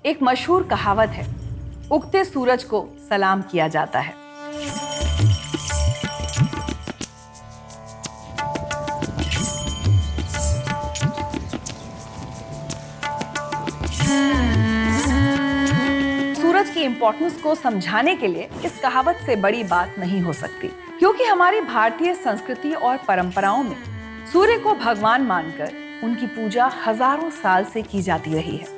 एक मशहूर कहावत है, उगते सूरज को सलाम किया जाता है। सूरज की इंपॉर्टेंस को समझाने के लिए इस कहावत से बड़ी बात नहीं हो सकती, क्योंकि हमारी भारतीय संस्कृति और परंपराओं में सूर्य को भगवान मानकर उनकी पूजा हजारों साल से की जाती रही है।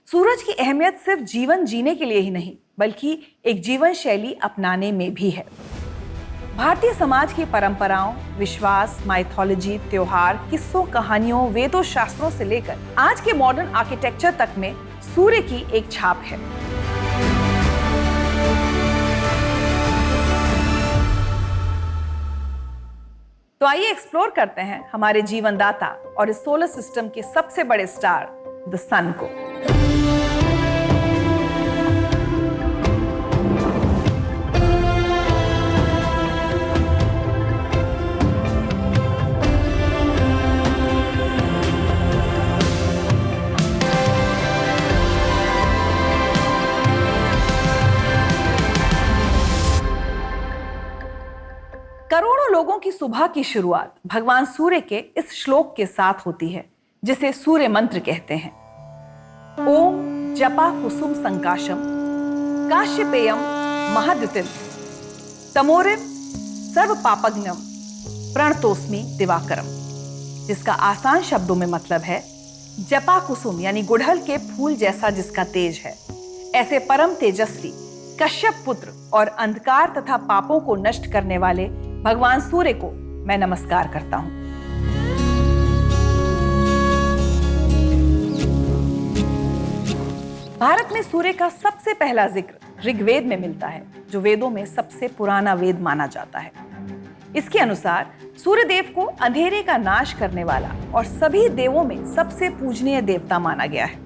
सूरज की अहमियत सिर्फ जीवन जीने के लिए ही नहीं, बल्कि एक जीवन शैली अपनाने में भी है। भारतीय समाज की परंपराओं, विश्वास, माइथोलॉजी, त्योहार, किस्सों, कहानियों, वेदों, शास्त्रों से लेकर आज के मॉडर्न आर्किटेक्चर तक में सूर्य की एक छाप है। तो आइए एक्सप्लोर करते हैं हमारे जीवनदाता और इस सोलर सिस्टम के सबसे बड़े स्टार द सन को। करोड़ों लोगों की सुबह की शुरुआत भगवान सूर्य के इस श्लोक के साथ होती है, जिसे सूर्य मंत्र कहते हैं। ओम जपा कुसुम संकाशम काश्यपेयम महाद्युतिम तमोरिम सर्व पापग्नम प्रणतोस्मि दिवाकरम, जिसका आसान शब्दों में मतलब है जपा कुसुम यानी गुड़हल के फूल जैसा जिसका तेज है, ऐसे परम तेजस्वी कश्यप पुत्र और अंधकार तथा पापों को नष्ट करने वाले भगवान सूर्य को मैं नमस्कार करता हूं। भारत में सूर्य का सबसे पहला जिक्र ऋग्वेद में मिलता है, जो वेदों में सबसे पुराना वेद माना जाता है। इसके अनुसार सूर्य देव को अंधेरे का नाश करने वाला और सभी देवों में सबसे पूजनीय देवता माना गया है।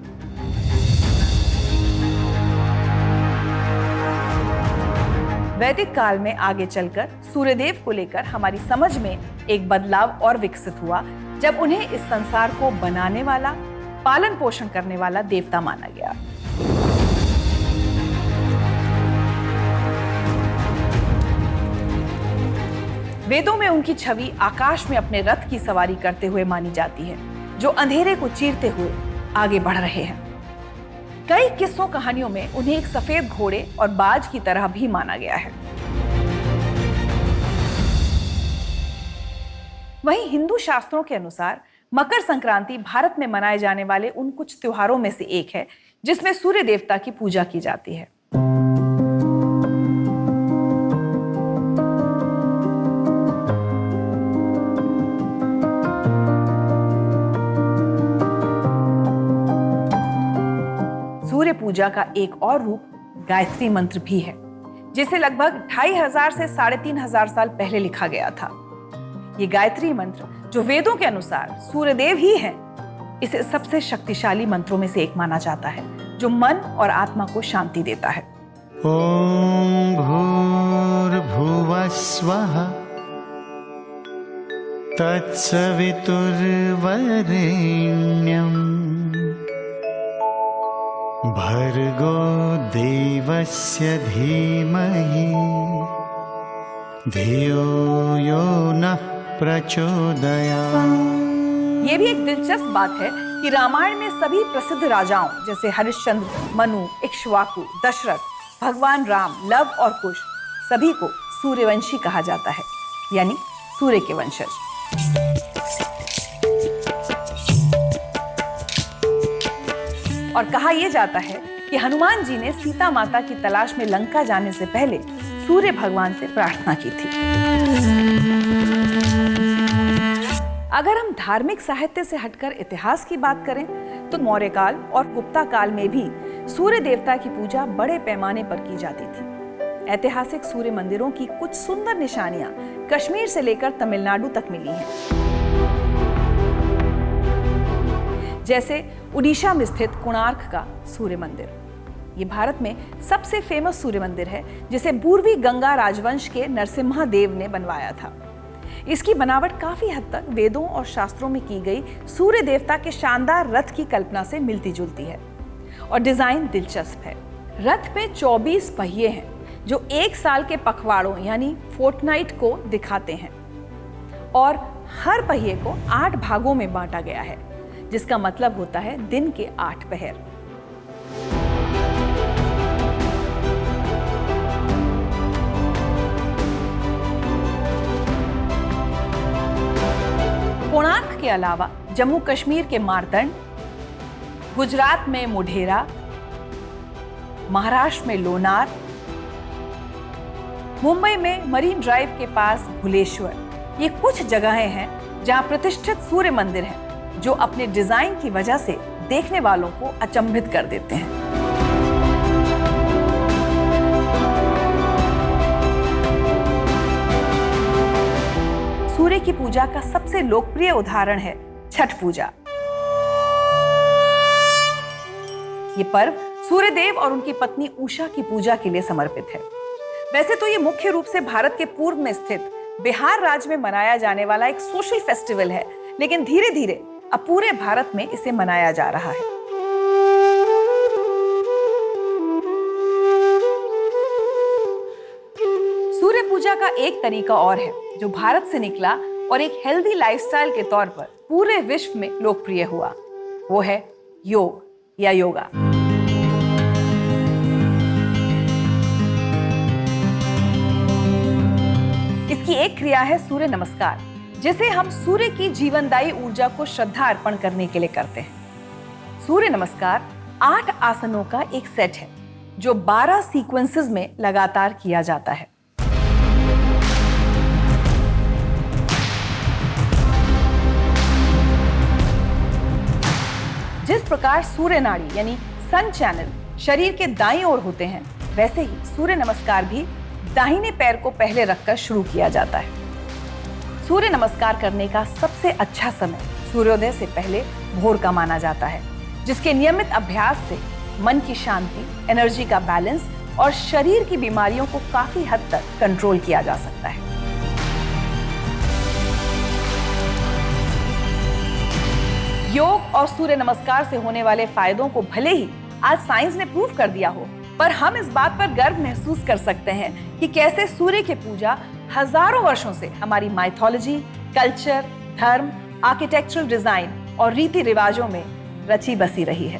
वैदिक काल में आगे चलकर सूर्यदेव को लेकर हमारी समझ में एक बदलाव और विकसित हुआ, जब उन्हें इस संसार को बनाने वाला, पालन पोषण करने वाला देवता माना गया। वेदों में उनकी छवि आकाश में अपने रथ की सवारी करते हुए मानी जाती है, जो अंधेरे को चीरते हुए आगे बढ़ रहे हैं। कई किस्सों कहानियों में उन्हें एक सफेद घोड़े और बाज की तरह भी माना गया है। वहीं हिंदू शास्त्रों के अनुसार मकर संक्रांति भारत में मनाए जाने वाले उन कुछ त्योहारों में से एक है जिसमें सूर्य देवता की पूजा की जाती है। सूर्य पूजा का एक और रूप गायत्री मंत्र भी है, जिसे लगभग 2500 से 3500 साल पहले लिखा गया था। ये गायत्री मंत्र, जो वेदों के अनुसार सूर्यदेव ही हैं, इसे सबसे शक्तिशाली मंत्रों में से एक माना जाता है, जो मन और आत्मा को शांति देता है। ओम भूर्भुवः स्वः तत्सवितुर्वरेण्यम् भर्गो देवस्य धीमहि धियो यो नः प्रचोदयात्। ये भी एक दिलचस्प बात है कि रामायण में सभी प्रसिद्ध राजाओं जैसे हरिश्चंद्र, मनु, इक्ष्वाकु, दशरथ, भगवान राम, लव और कुश सभी को सूर्यवंशी कहा जाता है, यानी सूर्य के वंशज। और कहा यह जाता है कि हनुमान जी ने सीता माता की तलाश में लंका जाने से पहले सूर्य भगवान से प्रार्थना की थी। अगर हम धार्मिक साहित्य से हटकर इतिहास की बात करें, तो मौर्य काल और गुप्ता काल में भी सूर्य देवता की पूजा बड़े पैमाने पर की जाती थी। ऐतिहासिक सूर्य मंदिरों की कुछ सुंदर निशानियां कश्मीर से लेकर तमिलनाडु तक मिली हैं। जैसे उड़ीसा में स्थित कोणार्क का सूर्य मंदिर, ये भारत में सबसे फेमस सूर्य मंदिर है, जिसे पूर्वी गंगा राजवंश के नरसिम्हा देव ने बनवाया था। इसकी बनावट काफी हद तक वेदों और शास्त्रों में की गई सूर्य देवता के शानदार रथ की कल्पना से मिलती जुलती है और डिजाइन दिलचस्प है। रथ में 24 पहिए हैं जो एक साल के पखवाड़ों यानी फोर्टनाइट को दिखाते हैं और हर पहिए को 8 भागों में बांटा गया है, जिसका मतलब होता है दिन के 8 पहर। कोणार्क के अलावा जम्मू कश्मीर के मारतंड, गुजरात में मोढेरा, महाराष्ट्र में लोनार, मुंबई में मरीन ड्राइव के पास भुलेश्वर, ये कुछ जगहें हैं जहां प्रतिष्ठित सूर्य मंदिर हैं जो अपने डिजाइन की वजह से देखने वालों को अचंभित कर देते हैं। सूर्य की पूजा का सबसे लोकप्रिय उदाहरण है छठ पूजा। ये पर्व सूर्यदेव और उनकी पत्नी उषा की पूजा के लिए समर्पित है। वैसे तो ये मुख्य रूप से भारत के पूर्व में स्थित बिहार राज्य में मनाया जाने वाला एक सोशल फेस्टिवल है, लेकिन धीरे धीरे अब पूरे भारत में इसे मनाया जा रहा है। सूर्य पूजा का एक तरीका और है जो भारत से निकला और एक हेल्दी लाइफस्टाइल के तौर पर पूरे विश्व में लोकप्रिय हुआ। वो है योग या योगा। इसकी एक क्रिया है सूर्य नमस्कार, जिसे हम सूर्य की जीवनदायी ऊर्जा को श्रद्धा अर्पण करने के लिए करते हैं। सूर्य नमस्कार 8 आसनों का एक सेट है जो 12 सीक्वेंसेस में लगातार किया जाता है। जिस प्रकार सूर्य नाड़ी यानी सन चैनल शरीर के दाईं ओर होते हैं, वैसे ही सूर्य नमस्कार भी दाहिने पैर को पहले रखकर शुरू किया जाता है। सूर्य नमस्कार करने का सबसे अच्छा समय सूर्योदय से पहले भोर का माना जाता है, जिसके नियमित अभ्यास से मन की शांति, एनर्जी का बैलेंस और शरीर की बीमारियों को काफी हद तक कंट्रोल किया जा सकता है। योग और सूर्य नमस्कार से होने वाले फायदों को भले ही आज साइंस ने प्रूव कर दिया हो, पर हम इस बात पर गर्व महसूस कर सकते हैं कि कैसे सूर्य की पूजा हजारों वर्षों से हमारी माइथोलॉजी, कल्चर, धर्म, आर्किटेक्चरल डिजाइन और रीति रिवाजों में रची बसी रही है।